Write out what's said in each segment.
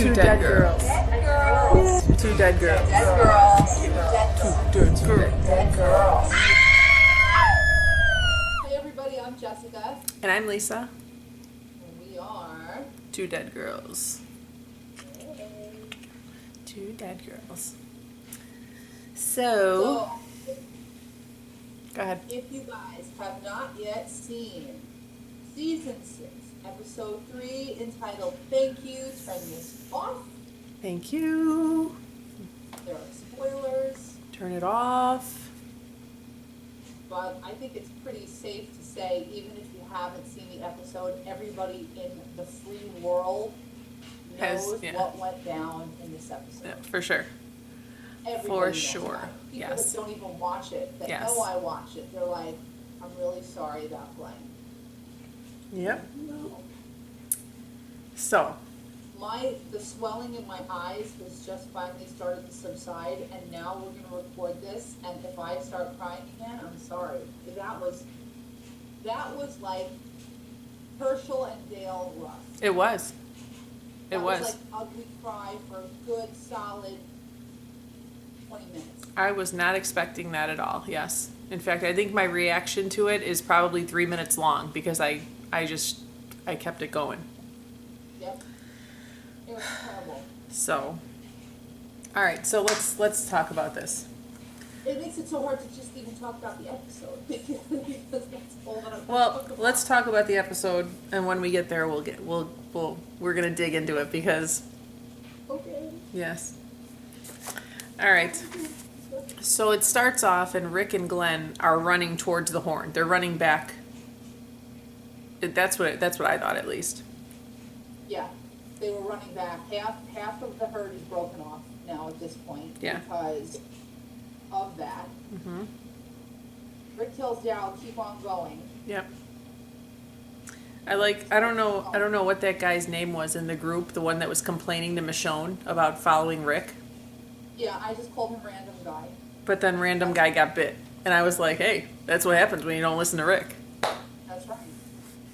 Two dead girls. Dead girls. Two dead girls. Dead girls. Dead girls. Hey everybody, I'm Jessica. And I'm Lisa. And we are Two dead girls. Two dead girls. So, go ahead. If you guys have not yet seen Season 6, Episode 3, entitled Thank You, turn this off. Thank you. There are spoilers. Turn it off. But I think it's pretty safe to say, even if you haven't seen the episode, everybody in the free world knows what went down in this episode. Yeah, for sure. Everybody For knows sure. that. People Yes. that don't even watch it, that know I watch it, they're like, I'm really sorry about Glenn. Yep. No. So, The swelling in my eyes has just finally started to subside, and now we're going to record this, and if I start crying again, I'm sorry. That was like Herschel and Dale rough. it was. It That was. like ugly cry for a good, solid 20 minutes. I was not expecting that at all, yes. In fact, I think my reaction to it is probably 3 minutes long because I kept it going. Yep. It was terrible. So, all right, so let's talk about this. It makes it so hard to just even talk about the episode because that's all that I'm Well, talk about. let's talk about the episode, and when we get there, we're gonna dig into it because Okay. yes. All right. So it starts off, and Rick and Glenn are running towards the horn. They're running back. That's what I thought, at least. Yeah, they were running back. Half of the herd is broken off now at this point because of that. Mm-hmm. Rick tells Daryl, keep on going. Yep. I don't know what that guy's name was in the group, the one that was complaining to Michonne about following Rick. Yeah, I just called him random guy. But then random guy got bit. And I was like, hey, that's what happens when you don't listen to Rick. That's right.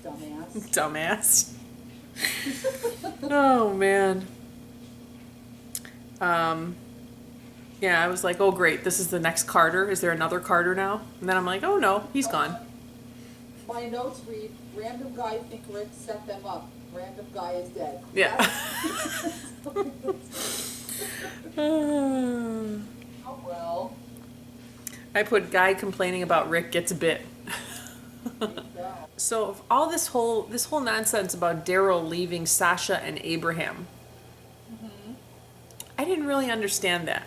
Dumbass. Dumbass. Oh, man. Yeah, I was like, oh, great, this is the next Carter. Is there another Carter now? And then I'm like, oh, no, he's gone. My notes read, random guy think Rick set them up. Random guy is dead. Yeah. Oh, well. I put guy complaining about Rick gets bit. So all this whole nonsense about Daryl leaving Sasha and Abraham, I didn't really understand that.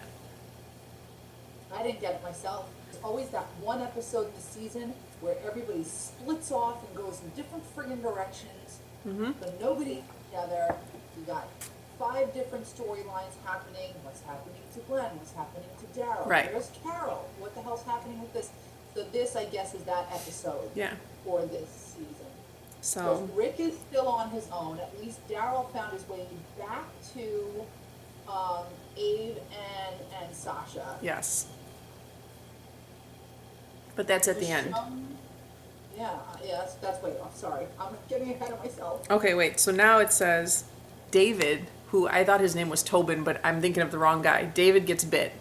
I didn't get it myself. There's always that one episode in the season where everybody splits off and goes in different friggin' directions. But nobody together. You got 5 different storylines happening. What's happening to Glenn? What's happening to Daryl? Right. Where's Carol? What the hell's happening with this? So this, I guess, is that episode for this season. So Rick is still on his own. At least Daryl found his way back to Abe and Sasha. yes. But that's at the end. Yeah, that's way off. Sorry. I'm getting ahead of myself. Okay, wait. So now it says David, who I thought his name was Tobin, but I'm thinking of the wrong guy. David gets bit.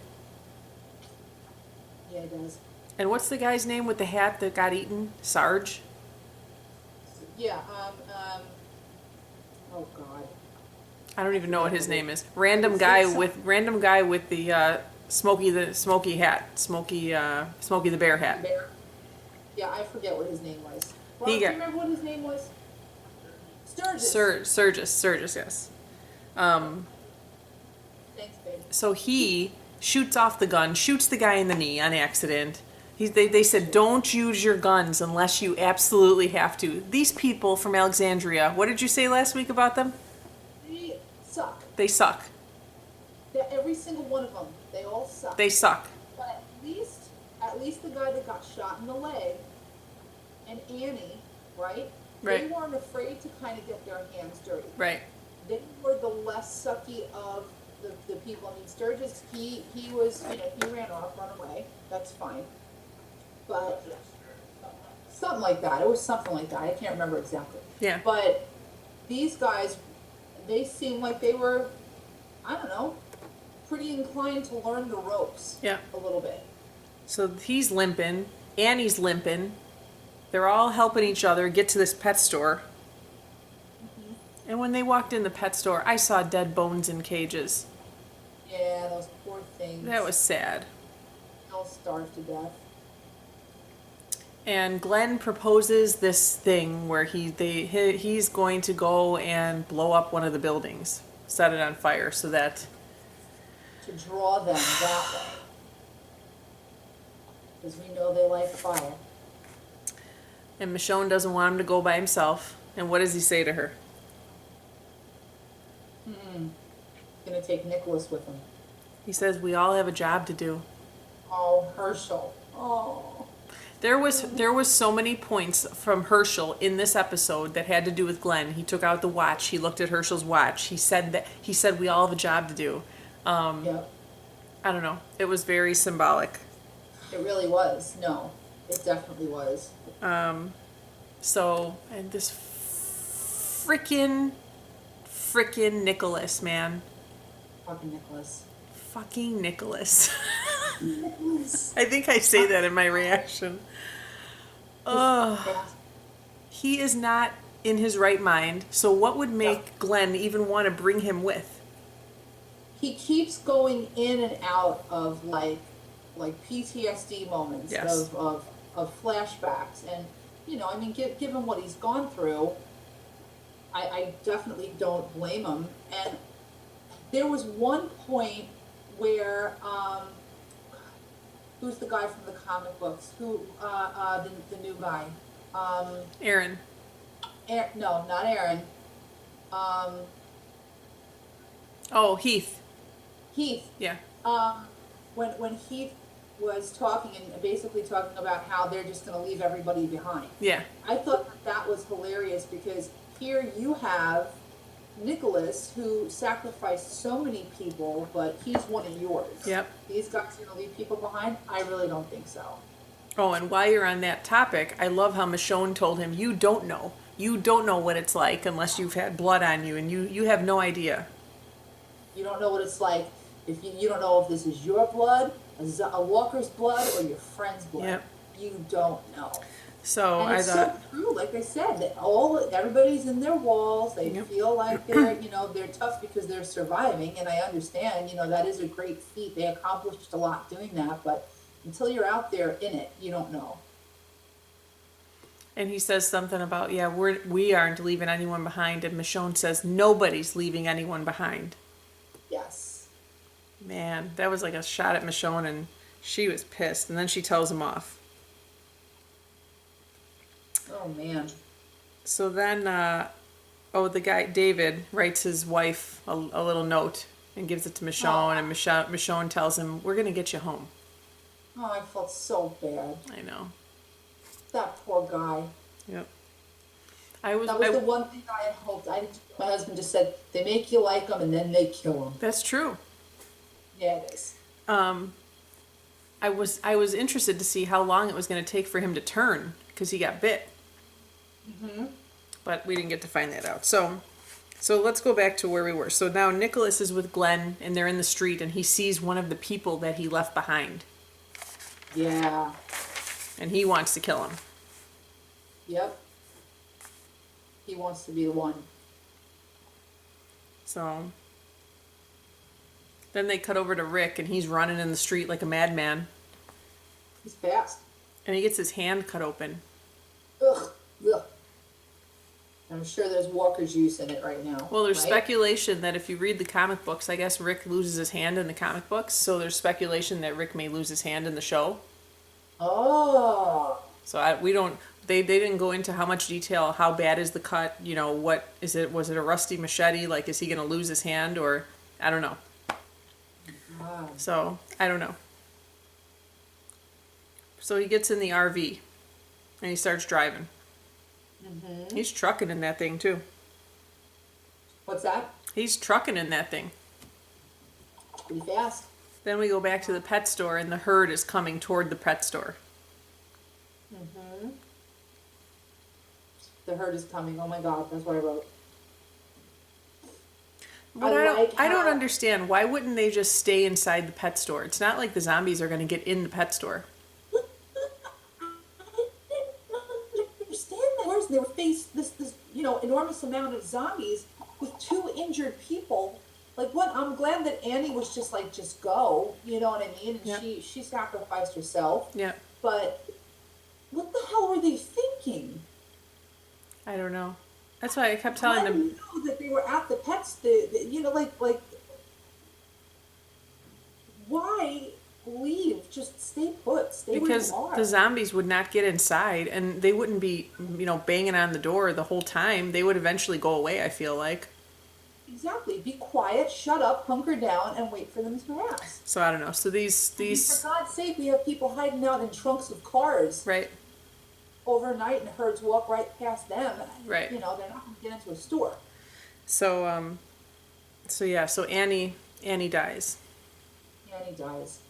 Yeah, it does. And what's the guy's name with the hat that got eaten? Sarge? Yeah, oh God. I don't even know what his name is. Random guy with the smoky hat. Smokey the Bear hat. Bear. Yeah, I forget what his name was. Well, He do you got- remember what his name was? Sturgis. Sturgis, yes. Thanks, babe. So he shoots off the gun, shoots the guy in the knee on accident. They said, don't use your guns unless you absolutely have to. These people from Alexandria, what did you say last week about them? They suck. They suck. Every single one of them. They all suck. They suck. But at least the guy that got shot in the leg and Annie, right? Right. They weren't afraid to kind of get their hands dirty. Right. They were the less sucky of the people. I mean, Sturgis, he was, he ran off, run away. That's fine. But something like that. It was something like that. I can't remember exactly. Yeah. But these guys, they seemed like they were I don't know, pretty inclined to learn the ropes. Yeah. A little bit. So he's limping, Annie's limping. They're all helping each other get to this pet store. And when they walked in the pet store, I saw dead bones in cages. Yeah, those poor things. That was sad. They'll starve to death. And Glenn proposes this thing where he's going to go and blow up one of the buildings, set it on fire, so that To draw them that way. Because we know they like fire. and Michonne doesn't want him to go by himself. And what does he say to her? Gonna take Nicholas with him. He says we all have a job to do. Oh, Herschel. Oh. There was so many points from Herschel in this episode that had to do with Glenn. He took out the watch. He looked at Herschel's watch. He said we all have a job to do. Yep. I don't know. It was very symbolic. It really was. No, it definitely was. So, and this frickin' Nicholas, man. Fucking Nicholas. Fucking Nicholas. Nicholas. I think I say that in my reaction. He is not in his right mind. So what would make Glenn even want to bring him with? He keeps going in and out of like PTSD moments. Yes. Of flashbacks. And, you know, I mean, given what he's gone through, I definitely don't blame him. And there was one point where, who's the guy from the comic books? The new guy? Aaron. No, not Aaron. Oh, Heath. Heath. Yeah. When Heath was talking and basically talking about how they're just going to leave everybody behind. Yeah. I thought that was hilarious because here you have Nicholas who sacrificed so many people, but he's one of yours. Yep. These guys are going to leave people behind? I really don't think so. Oh, and while you're on that topic, I love how Michonne told him, you don't know. You don't know what it's like unless you've had blood on you, and you have no idea. You don't know what it's like if you don't know if this is your blood, a walker's blood, or your friend's blood. Yep. You don't know. So And I it's thought, so true. Like I said, that everybody's in their walls. They Yep. feel like they're tough because they're surviving. And I understand, that is a great feat. They accomplished a lot doing that. But until you're out there in it, you don't know. and he says something about, we aren't leaving anyone behind, and Michonne says nobody's leaving anyone behind. Yes. Man, that was like a shot at Michonne, and she was pissed, and then she tells him off. Oh man. So then, the guy, David, writes his wife a little note and gives it to Michonne, and Michonne tells him, we're going to get you home. Oh, I felt so bad. I know. That poor guy. Yep. That was the one thing I had hoped. My husband just said, they make you like them and then they kill them. That's true. Yeah, it is. I was interested to see how long it was going to take for him to turn, because he got bit. Mm-hmm. But we didn't get to find that out. So let's go back to where we were. So now Nicholas is with Glenn, and they're in the street, and he sees one of the people that he left behind. Yeah. And he wants to kill him. Yep. He wants to be the one. So then they cut over to Rick, and he's running in the street like a madman. He's fast. And he gets his hand cut open. Ugh. Ugh. I'm sure there's walker's juice in it right now. Well, there's right? speculation that if you read the comic books, I guess Rick loses his hand in the comic books, so there's speculation that Rick may lose his hand in the show. Oh. So they didn't go into how much detail, how bad is the cut, what is it, was it a rusty machete, like is he going to lose his hand, or I don't know. God. So, I don't know. So he gets in the RV and he starts driving. Mm-hmm. He's trucking in that thing too. What's that? He's trucking in that thing. Pretty fast. Then we go back to the pet store, and the herd is coming toward the pet store. Mm-hmm. The herd is coming. Oh my God, that's what I wrote. But like I don't how- understand. Why wouldn't they just stay inside the pet store? It's not like the zombies are going to get in the pet store. Understand that they were faced this enormous amount of zombies with 2 injured people. Like what? I'm glad that Annie was just like, just go. You know what I mean? And Yep. she sacrificed herself. Yeah. But what the hell were they thinking? I don't know. That's why I kept telling Let them. them know that they were at the pets. Like why leave? Just stay put. Stay Because where you are. the zombies would not get inside, and they wouldn't be, banging on the door the whole time. They would eventually go away, I feel like. Exactly. Be quiet, shut up, hunker down, and wait for them to pass. So I don't know. So these For God's sake, we have people hiding out in trunks of cars right, overnight, and herds walk right past them. Right. They're not going to get into a store. so yeah, so Annie dies. Annie dies.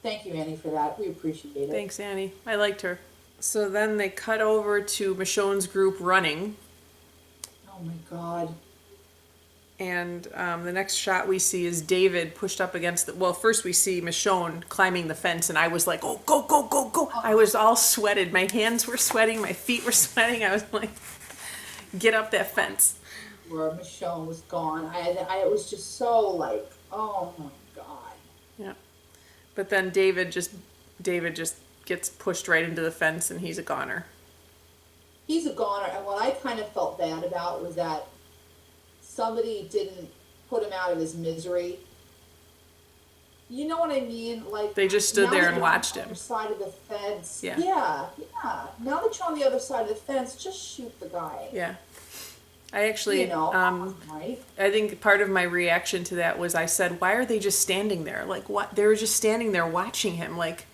Thank you, Annie, for that. We appreciate it. Thanks, Annie. I liked her. So then they cut over to Michonne's group running. Oh my God. And the next shot we see is David pushed up against the... Well, first we see Michonne climbing the fence, and I was like, oh, go, go, go, go. I was all sweated. My hands were sweating. My feet were sweating. I was like, get up that fence. Where Michonne was gone. I was just so like, oh my God. Yeah. But then David just gets pushed right into the fence, and he's a goner. He's a goner, and what I kind of felt bad about was that somebody didn't put him out of his misery. You know what I mean? Like They just stood now there that and you're on watched the him. other side of the fence. Yeah. Yeah. Now that you're on the other side of the fence, just shoot the guy. Yeah. I actually, right? I think part of my reaction to that was I said, why are they just standing there? Like, what? They were just standing there watching him. Like,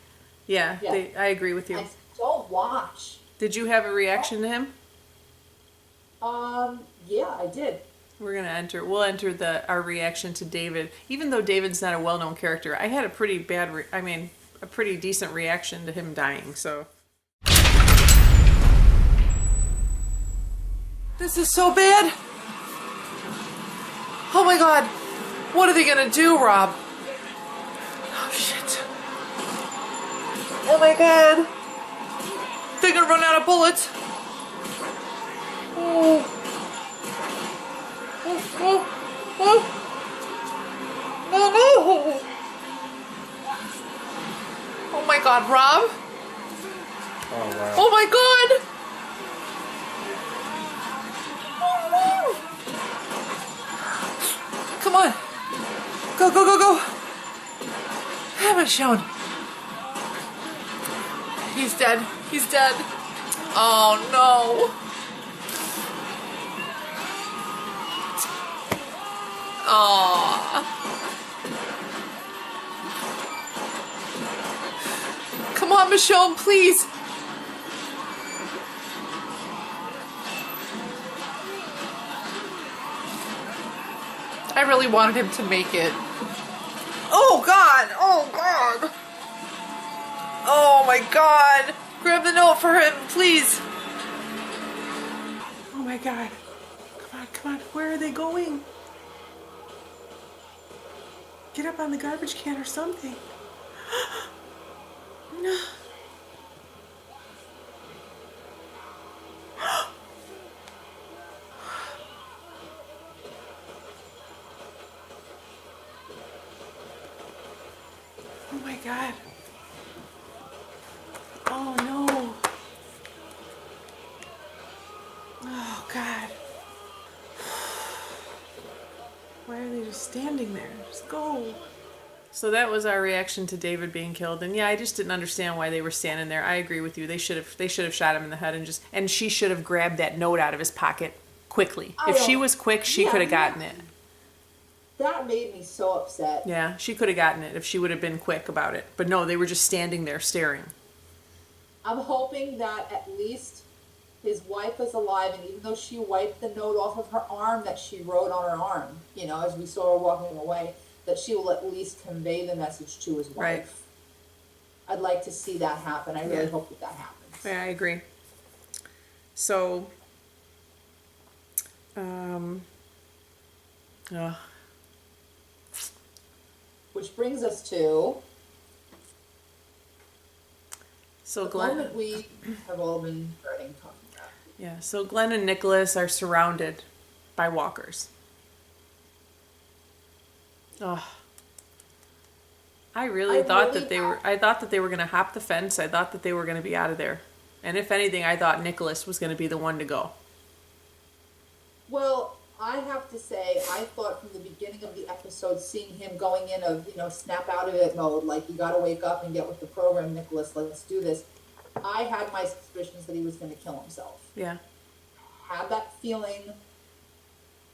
yeah. I agree with you. I don't watch. Did you have a reaction to him? Yeah, I did. We'll enter our reaction to David. Even though David's not a well-known character, I had a pretty a pretty decent reaction to him dying, so. This is so bad. Oh my God. What are they gonna do, Rob? Oh shit. Oh my God. They're gonna run out of bullets. Oh. Oh. No. Oh my God, Rob. Oh wow. Oh my God. Come on. Go, go, go, go. Haven't shown. He's dead. He's dead. Oh no. Aww. Come on, Michonne, please. I really wanted him to make it. Oh God! Oh God! Oh my God! Grab the note for him, please. Oh my God! Come on, come on! Where are they going? Get up on the garbage can or something. No. Oh my God. Oh no. Oh God. Why are they just standing there? Just go. So that was our reaction to David being killed, and yeah, I just didn't understand why they were standing there. I agree with you. They should have shot him in the head and she should have grabbed that note out of his pocket quickly. If she was quick, she could have gotten it. That made me so upset. Yeah, she could have gotten it if she would have been quick about it. But no, they were just standing there staring. I'm hoping that at least his wife is alive, and even though she wiped the note off of her arm that she wrote on her arm, as we saw her walking away, that she will at least convey the message to his wife. Right. I'd like to see that happen. I really hope that happens. Yeah, I agree. So, Which brings us to So the moment we have all been dreading talking about. Yeah, so Glenn and Nicholas are surrounded by walkers. Oh. I thought that they were going to hop the fence. I thought that they were going to be out of there. And if anything, I thought Nicholas was going to be the one to go. Well, I have to say, I thought from the beginning of the episode, seeing him going in of, snap out of it mode, like, you gotta wake up and get with the program, Nicholas, let's do this. I had my suspicions that he was going to kill himself. Yeah. Had that feeling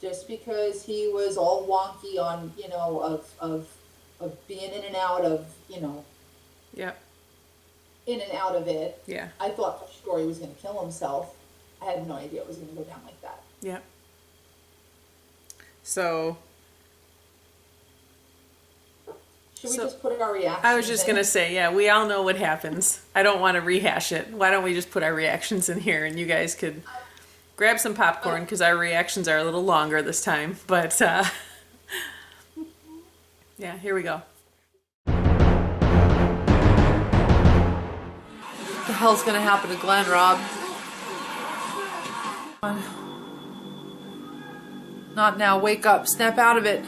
just because he was all wonky on, of being in and out of, Yep. in and out of it. Yeah. I thought for sure he was going to kill himself. I had no idea it was going to go down like that. Yeah. So. Should we just put our reactions I was just going to in? say, yeah, we all know what happens. I don't want to rehash it. Why don't we just put our reactions in here and you guys could grab some popcorn because our reactions are a little longer this time. But, yeah, here we go. What the hell's going to happen to Glenn, Rob? Not now. Wake up. Snap out of it.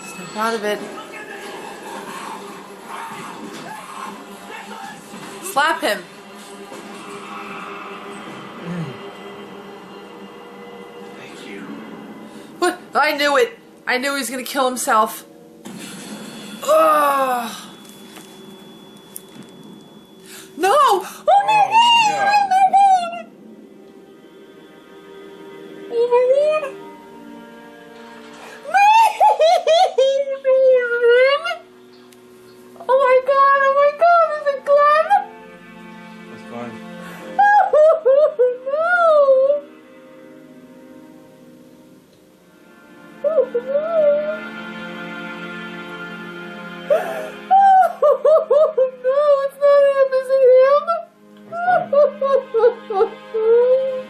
Snap out of it. Slap him. Thank you. What? I knew it. I knew he was going to kill himself. Ugh. No! Oh my Oh, god! no. Oh my god! Oh my god! Oh my god! Is it Glenn? What's going? No, it's not him. Is it him? What's going?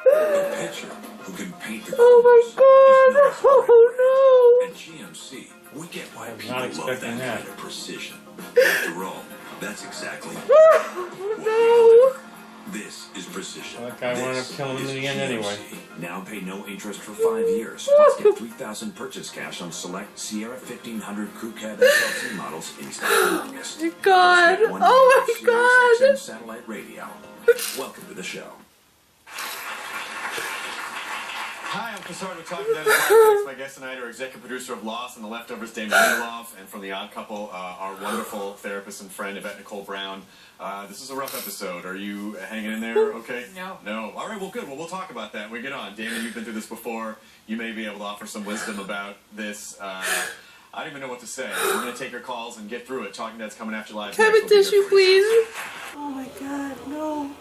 A pitcher who can paint the Oh my corners is god! no acquired Oh At GMC, we get why was people not love expecting that that. kind of precision. After all, that's exactly what no! we deliver. This is precision. Well, that guy wound up This killing him in is the end anyway. GMC. Now pay no interest for 5 years. Plus get $3,000 purchase cash on select Sierra 1500 Crew Cab SLT models in stock in August. Oh my god! Plus get 1 Oh year my Sirius god! XM satellite radio. Welcome to the show. Hi, I'm Casardo talking down the podcast. My guest tonight are executive producer of Lost and The Leftovers, Damon Lindelof, and from The Odd Couple, our wonderful therapist and friend, Yvette Nicole Brown. This is a rough episode. Are you hanging in there okay? No. No. All right, well, good. Well, we'll talk about that when we get on. Damon, you've been through this before. You may be able to offer some wisdom about this. I don't even know what to say. We're going to take your calls and get through it. Talking Dead's coming after live. Can I have a next. We'll be tissue, here for you. please? Oh my god, no.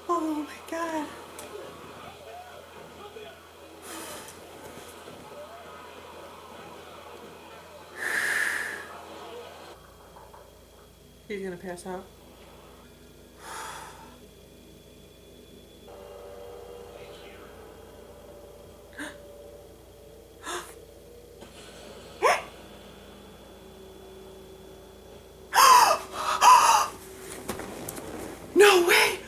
Oh my god. He's gonna pass out. No way!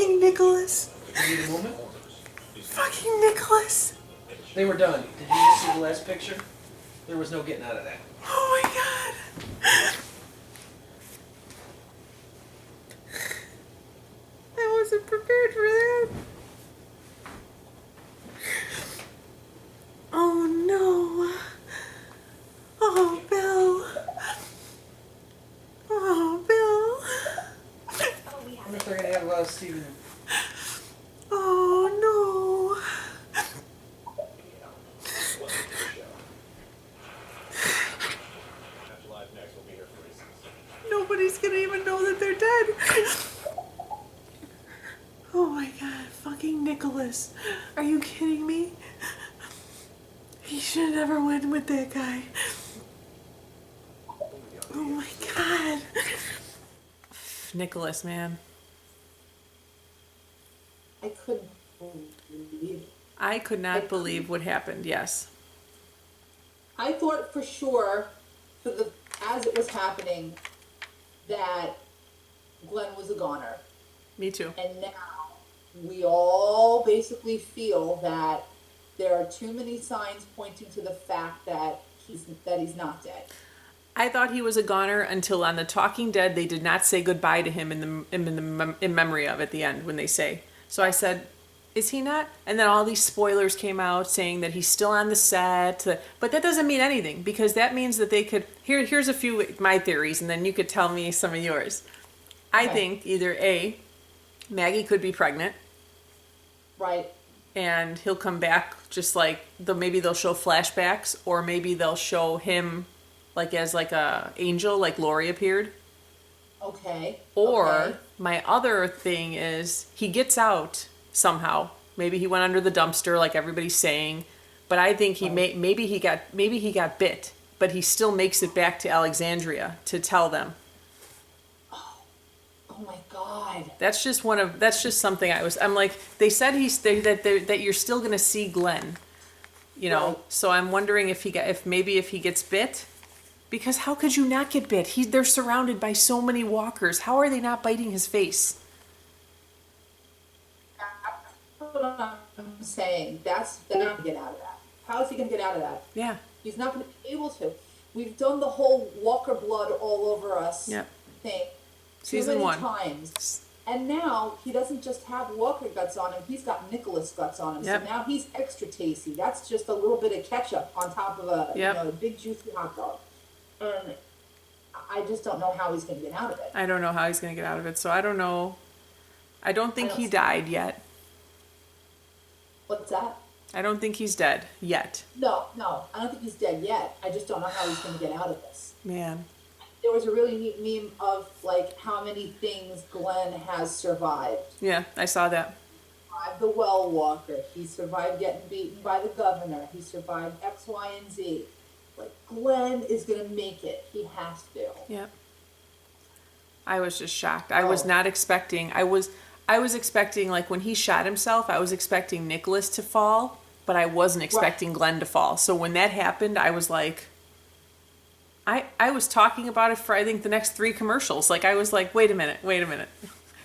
Fucking Nicholas. You need a moment? Fucking Nicholas. They were done. Did you just see the last picture? There was no getting out of that. Oh my god. I wasn't prepared for that. Oh no. Oh, Bill. Oh, Bill. I wonder if they're gonna have Steven. Oh no. Nobody's gonna even know that they're dead. Oh my god, fucking Nicholas. Are you kidding me? He should have never went with that guy. Oh my god. Nicholas, man. I couldn't believe it. I could not believe what happened, yes. I thought for sure, as it was happening, that Glenn was a goner. Me too. And now we all basically feel that there are too many signs pointing to the fact that he's not dead. I thought he was a goner until on The Talking Dead they did not say goodbye to him in memory of at the end when they say. So I said, is he not? And then all these spoilers came out saying that he's still on the set. But that doesn't mean anything because that means that they could... Here's a few of my theories and then you could tell me some of yours. I think either A, Maggie could be pregnant. Right. And he'll come back just like... maybe they'll show flashbacks or maybe they'll show him like as like a angel like Lori appeared. Okay. Or my other thing is he gets out somehow. Maybe he went under the dumpster like everybody's saying, but I think he maybe he got bit, but he still makes it back to Alexandria to tell them. Oh my God. That's just something I'm like, they said that you're still going to see Glenn, you know. Right. So I'm wondering if he gets bit. Because how could you not get bit? They're surrounded by so many walkers. How are they not biting his face? That's what I'm saying. They're not going to get out of that. How is he going to get out of that? Yeah. He's not going to be able to. We've done the whole Walker blood all over us thing Season too many 1 times. And now he doesn't just have Walker guts on him, he's got Nicholas guts on him. Yep. So now he's extra tasty. That's just a little bit of ketchup on top of a big juicy hot dog. And I just don't know how he's going to get out of it. I don't know how he's going to get out of it. So I don't know. I don't think he died yet. What's that? I don't think he's dead yet. No, I don't think he's dead yet. I just don't know how he's going to get out of this. Man. There was a really neat meme of like how many things Glenn has survived. Yeah, I saw that. He survived the well walker. He survived getting beaten by the governor. He survived X, Y, and Z. Like Glenn is going to make it. He has to. Yep. I was just shocked. I was not expecting. I was expecting, like when he shot himself, I was expecting Nicholas to fall, but I wasn't expecting Glenn to fall. So when that happened, I was like, I was talking about it for I think the next 3 commercials. Like I was like, wait a minute.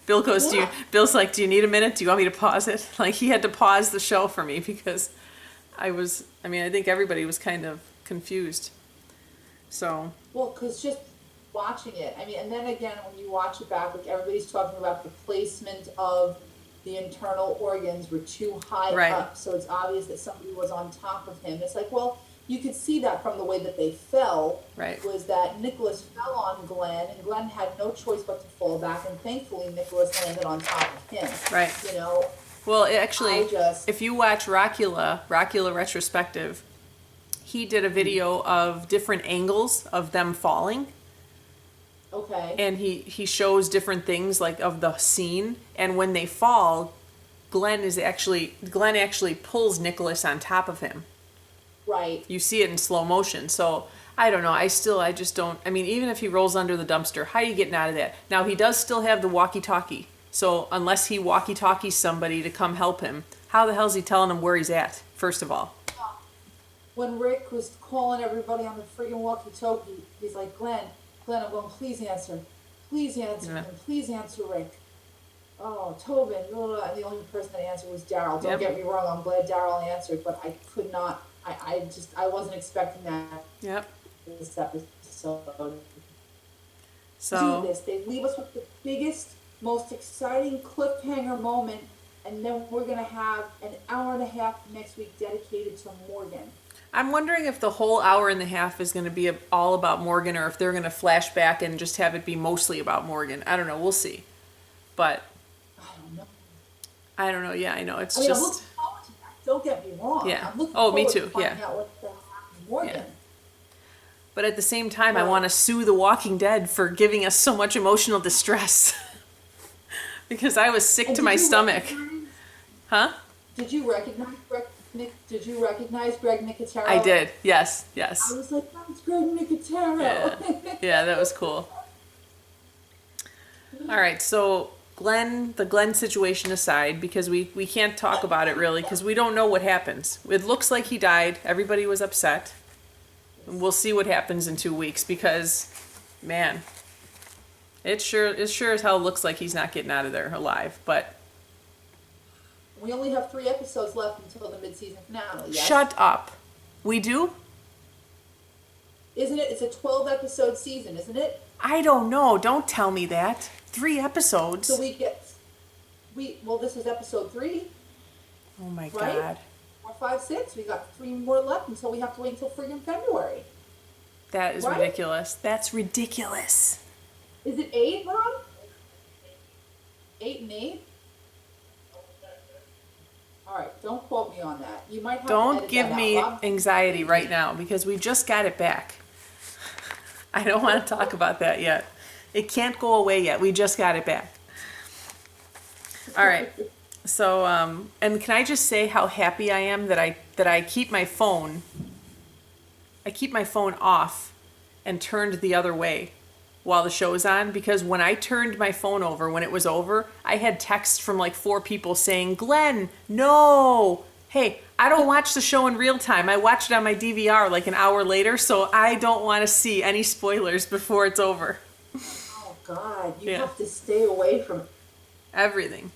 Bill goes, Bill's like, do you need a minute? Do you want me to pause it? Like he had to pause the show for me because I think everybody was kind of confused. So. Well, because just watching it, and then again, when you watch it back, like everybody's talking about the placement of the internal organs were too high up, so it's obvious that somebody was on top of him. It's like, well, you could see that from the way that they fell, was that Nicholas fell on Glenn, and Glenn had no choice but to fall back, and thankfully Nicholas landed on top of him. Right. You know? Well, actually, if you watch Rockula Retrospective, he did a video of different angles of them falling. Okay. And he shows different things like of the scene, and when they fall, Glenn actually pulls Nicholas on top of him. Right. You see it in slow motion. So I don't know. I just don't. Even if he rolls under the dumpster, how are you getting out of that? Now he does still have the walkie-talkie. So unless he walkie-talkies somebody to come help him, how the hell is he telling him where he's at? First of all. When Rick was calling everybody on the freaking walkie-talkie, he's like, Glenn, I'm going, please answer. Please answer him. Please answer Rick. Oh, Tobin, and the only person that answered was Daryl. Don't Yep. get me wrong, I'm glad Daryl answered, but I could not, I wasn't expecting that Yep. this episode. So Do this. They leave us with the biggest, most exciting cliffhanger moment, and then we're gonna have an hour and a half next week dedicated to Morgan. I'm wondering if the whole hour and a half is going to be all about Morgan, or if they're going to flash back and just have it be mostly about Morgan. I don't know. We'll see. But I don't know. I don't know. Yeah, I know. It's I mean, I'm just looking forward to that. Don't get me wrong. Yeah. I'm looking Oh, me forward too, to finding yeah. out what the hell happened to Morgan. Yeah. But at the same time, I want to sue The Walking Dead for giving us so much emotional distress. Because I was sick And to did my you stomach. recognize- Huh? Did you recognize Greg Nicotero? I did. Yes. I Yes. was like, that's Greg Nicotero. Yeah. Yeah, that was cool. All right, so the Glenn situation aside, because we can't talk about it really, because we don't know what happens. It looks like he died. Everybody was upset. And we'll see what happens in 2 weeks, because, man, it sure as hell looks like he's not getting out of there alive. But We only have 3 episodes left until the mid-season finale. Yes? shut up. We do? Isn't it? It's a 12-episode season, isn't it? I don't know. Don't tell me that. 3 episodes. So well, this is episode 3, Oh my right? God. 4, 5, 6. We got 3 more left until we have to wait until friggin' February. That is Right? ridiculous. That's ridiculous. Is it 8, Ron? 8 and 8? All right, don't quote me on that. You might have to Don't edit give that me out. Rob. anxiety right now, because we just got it back. I don't want to talk about that yet. It can't go away yet. We just got it back. All right. So, and can I just say how happy I am that I keep my phone off and turned the other way while the show is on, because when I turned my phone over, when it was over, I had texts from like 4 people saying, Glenn, no. Hey, I don't watch the show in real time. I watch it on my DVR like an hour later, so I don't want to see any spoilers before it's over. Oh, God. You Yeah. have to stay away from Everything.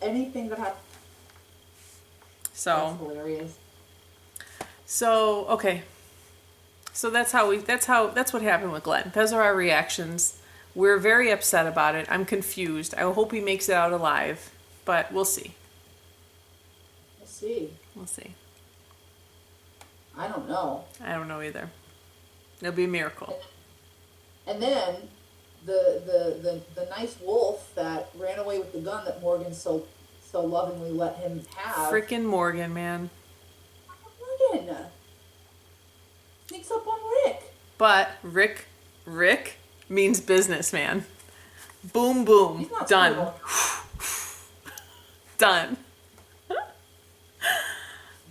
anything that happens. So, That's hilarious. okay. So that's what happened with Glenn. Those are our reactions. We're very upset about it. I'm confused. I hope he makes it out alive, but we'll see. We'll see. We'll see. I don't know. I don't know either. It'll be a miracle. And then the nice wolf that ran away with the gun that Morgan so lovingly let him have. Frickin' Morgan, man. Morgan sneaks up on Rick. But Rick means business, man. Boom, boom. He's not Done. screwing- Done.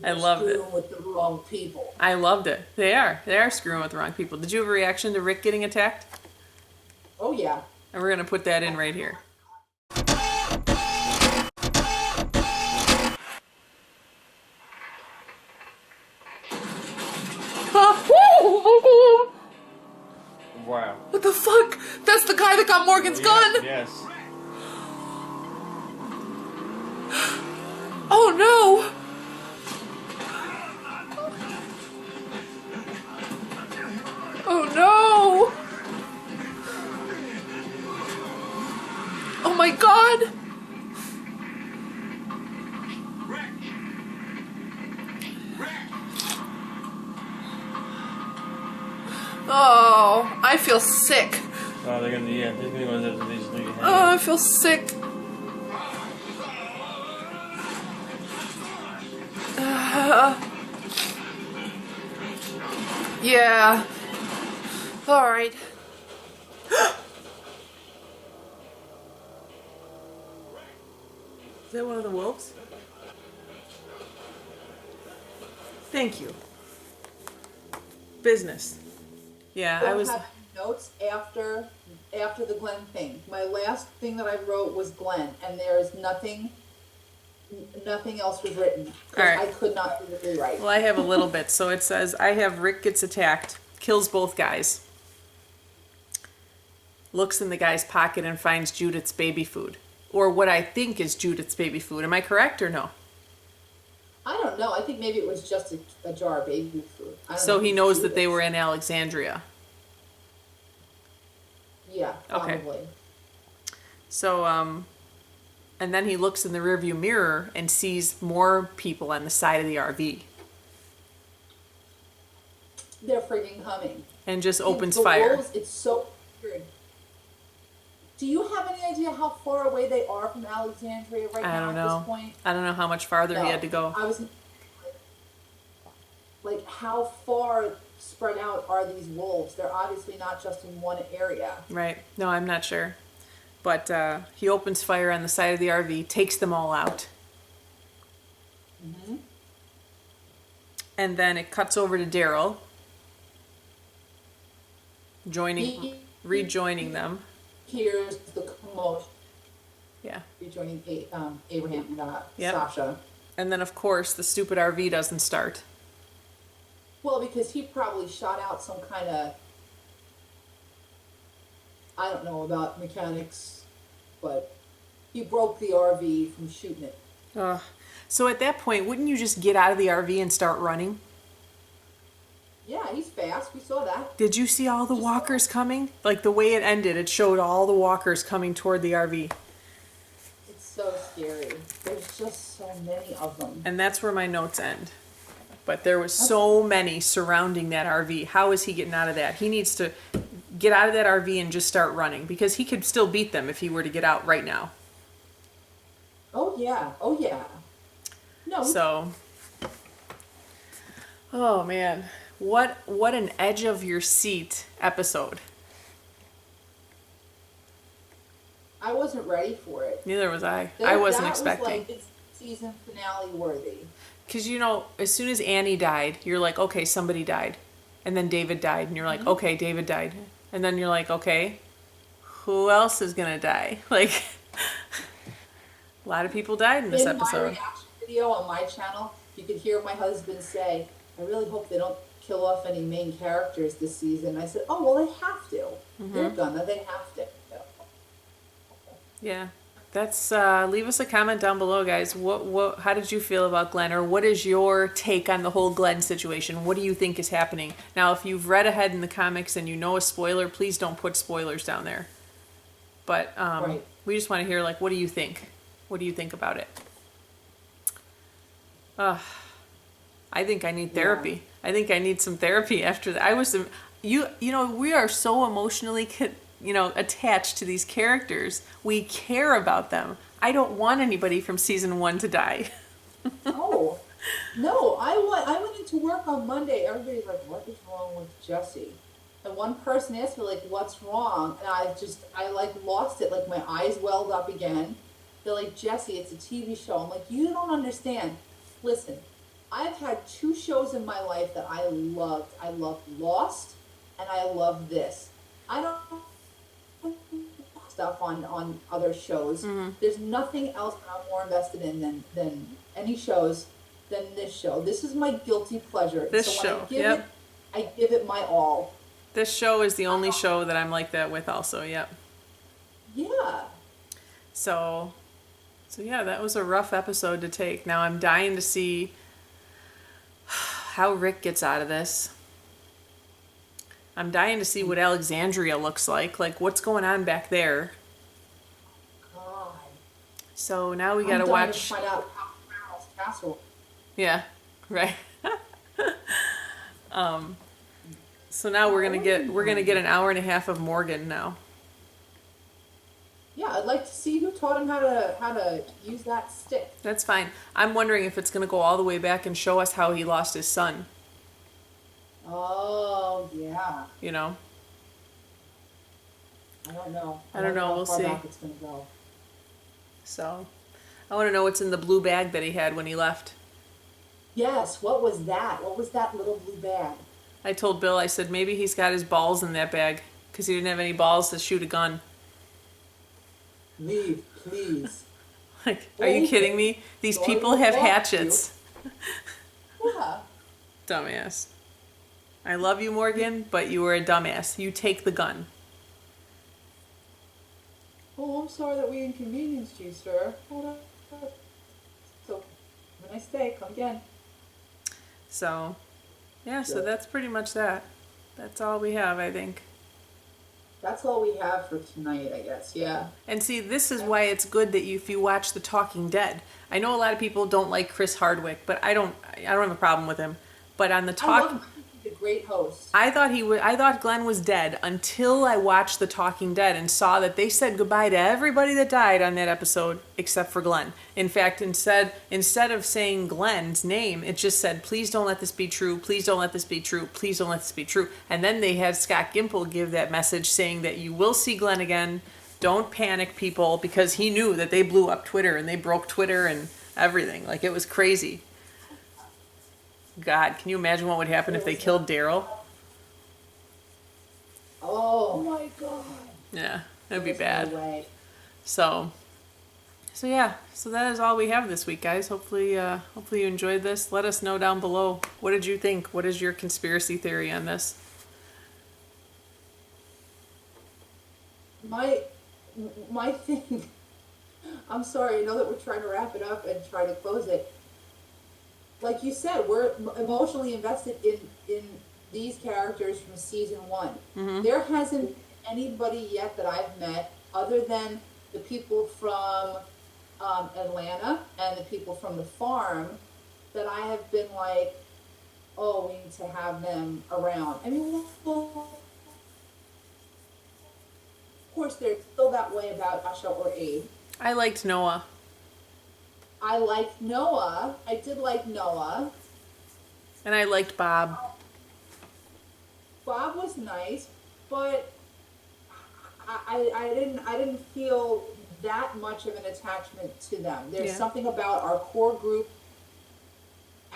I loved it. screwing with the wrong people. I loved it. They are screwing with the wrong people. Did you have a reaction to Rick getting attacked? Oh yeah. And we're gonna put that in right here. Wow. What the fuck? That's the guy that got Morgan's gun? Yes. Oh no! Oh no! Oh my god! Oh, I feel sick. Oh, they're gonna, yeah, they're gonna go to these leave your Oh, I feel sick. Yeah. All right. Is that one of the wolves? Thank you. Business. Yeah, I Don't was. have notes after the Glenn thing. My last thing that I wrote was Glenn, and there's nothing else was written. 'Cause All right. I could not physically write. Well, I have a little bit. So it says, I have Rick gets attacked, kills both guys, looks in the guy's pocket and finds Judith's baby food. or what I think is Judith's baby food. Am I correct or no? I don't know. I think maybe it was just a jar of baby food. I don't So know he if knows it's that they Judith's. were in Alexandria. Yeah, Okay. probably. So, and then he looks in the rearview mirror and sees more people on the side of the RV They're freaking coming. and just opens The fire. wolves, it's so weird. Do you have any idea how far away they are from Alexandria right I now don't at know. this point? I don't know how much farther he No. had to go. I was like, how far spread out are these wolves? They're obviously not just in one area. Right. No, I'm not sure. But he opens fire on the side of the RV, takes them all out. Mm-hmm. And then it cuts over to Daryl, rejoining them. Here's the commotion. Yeah. Rejoining Abraham and Yep. Sasha. And then, of course, the stupid RV doesn't start. Well, because he probably shot out some kind of, I don't know about mechanics, but he broke the RV from shooting it. Ugh. So at that point, wouldn't you just get out of the RV and start running? Yeah, he's fast. We saw that. Did you see all the walkers coming? Like the way it ended, it showed all the walkers coming toward the RV. It's so scary. There's just so many of them. And that's where my notes end. But there was so many surrounding that RV. How is he getting out of that? He needs to get out of that RV and just start running because he could still beat them if he were to get out right now. Oh yeah. Oh yeah. No. So, oh man, what an edge of your seat episode. I wasn't ready for it. Neither was I. I wasn't expecting. Was like it's season finale worthy. Because, you know, as soon as Annie died, you're like, okay, somebody died. And then David died. And you're like, okay, David died. And then you're like, okay, who else is going to die? Like, a lot of people died in this In my episode. reaction video on my channel, you could hear my husband say, I really hope they don't kill off any main characters this season. I said, oh, well, they have to. They're gonna. They have to. Yeah. That's, leave us a comment down below, guys. How did you feel about Glenn? Or what is your take on the whole Glenn situation? What do you think is happening? Now, if you've read ahead in the comics and you know a spoiler, please don't put spoilers down there. But Right. we just want to hear, like, what do you think? What do you think about it? I think I need therapy. I think I need some therapy after that. You know, we are so emotionally attached to these characters. We care about them. I don't want anybody from season 1 to die. Oh, no, I went into work on Monday. Everybody's like, what is wrong with Jesse? And one person asked me, like, what's wrong? And I lost it. Like, my eyes welled up again. They're like, Jesse, it's a TV show. I'm like, you don't understand. Listen, I've had 2 shows in my life that I loved. I loved Lost, and I love this. I don't stuff on other shows. There's nothing else that I'm more invested in than any shows than this show. This is my guilty pleasure. This so show, when I give yep. it, I give it my all. This show is the only show that I'm like that with also, yep. Yeah. So yeah, that was a rough episode to take. Now I'm dying to see how Rick gets out of this. I'm dying to see what Alexandria looks like. Like, what's going on back there? God. So now we I'm gotta dying watch. to find out how Farrell's castle. Yeah, right. So now we're gonna get an hour and a half of Morgan now. Yeah, I'd like to see who taught him how to use that stick. That's fine. I'm wondering if it's gonna go all the way back and show us how he lost his son. Oh yeah. You know. I don't know. I don't know, how we'll far see. back it's gonna go. So, I want to know what's in the blue bag that he had when he left. Yes. What was that? What was that little blue bag? I told Bill, I said maybe he's got his balls in that bag because he didn't have any balls to shoot a gun. Leave, please. Like, are you kidding me? These Sorry people to have walk hatchets. Yeah. Dumbass. I love you, Morgan, but you were a dumbass. You take the gun. Oh, I'm sorry that we inconvenienced you, sir. Hold on. So, have a nice day. Come again. So, yeah, so that's pretty much that. That's all we have, I think. That's all we have for tonight, I guess. Yeah. And see, this is why it's good that if you watch The Talking Dead. I know a lot of people don't like Chris Hardwick, but I don't have a problem with him. But on the I love him. He's a great host. I thought Glenn was dead until I watched The Talking Dead and saw that they said goodbye to everybody that died on that episode except for Glenn. In fact, instead of saying Glenn's name, it just said, "Please don't let this be true. Please don't let this be true. Please don't let this be true." And then they had Scott Gimple give that message saying that you will see Glenn again. Don't panic, people, because he knew that they blew up Twitter and they broke Twitter and everything. Like, it was crazy. God, can you imagine what would happen if they killed Daryl? Oh my god. Yeah, that'd be There's bad. no way. So yeah, so that is all we have this week, guys. Hopefully you enjoyed this. Let us know down below. What did you think? What is your conspiracy theory on this? My thing, I'm sorry, I know that we're trying to wrap it up and try to close it. Like you said, we're emotionally invested in these characters from season 1. Mm-hmm. There hasn't been anybody yet that I've met other than the people from Atlanta and the people from the farm that I have been like, oh, we need to have them around. I mean, well, of course, they're still that way about Asha or Abe. I liked Noah. I liked Noah. I did like Noah. And I liked Bob. Bob was nice, but I didn't feel that much of an attachment to them. There's Yeah. something about our core group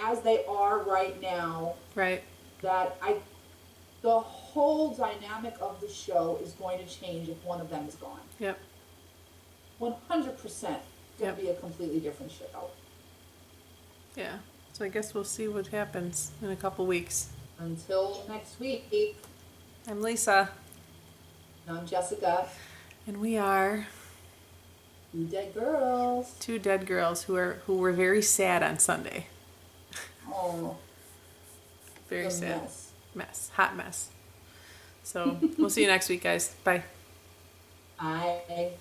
as they are right now Right. that the whole dynamic of the show is going to change if one of them is gone. Yep. 100% going Yep. to be a completely different show. Yeah. So I guess we'll see what happens in a couple weeks. Until next week, I'm Lisa. I'm Jessica. And we are You dead girls. 2 dead girls who were very sad on Sunday. Oh, Very the sad. mess. Hot mess. So we'll see you next week, guys. Bye. I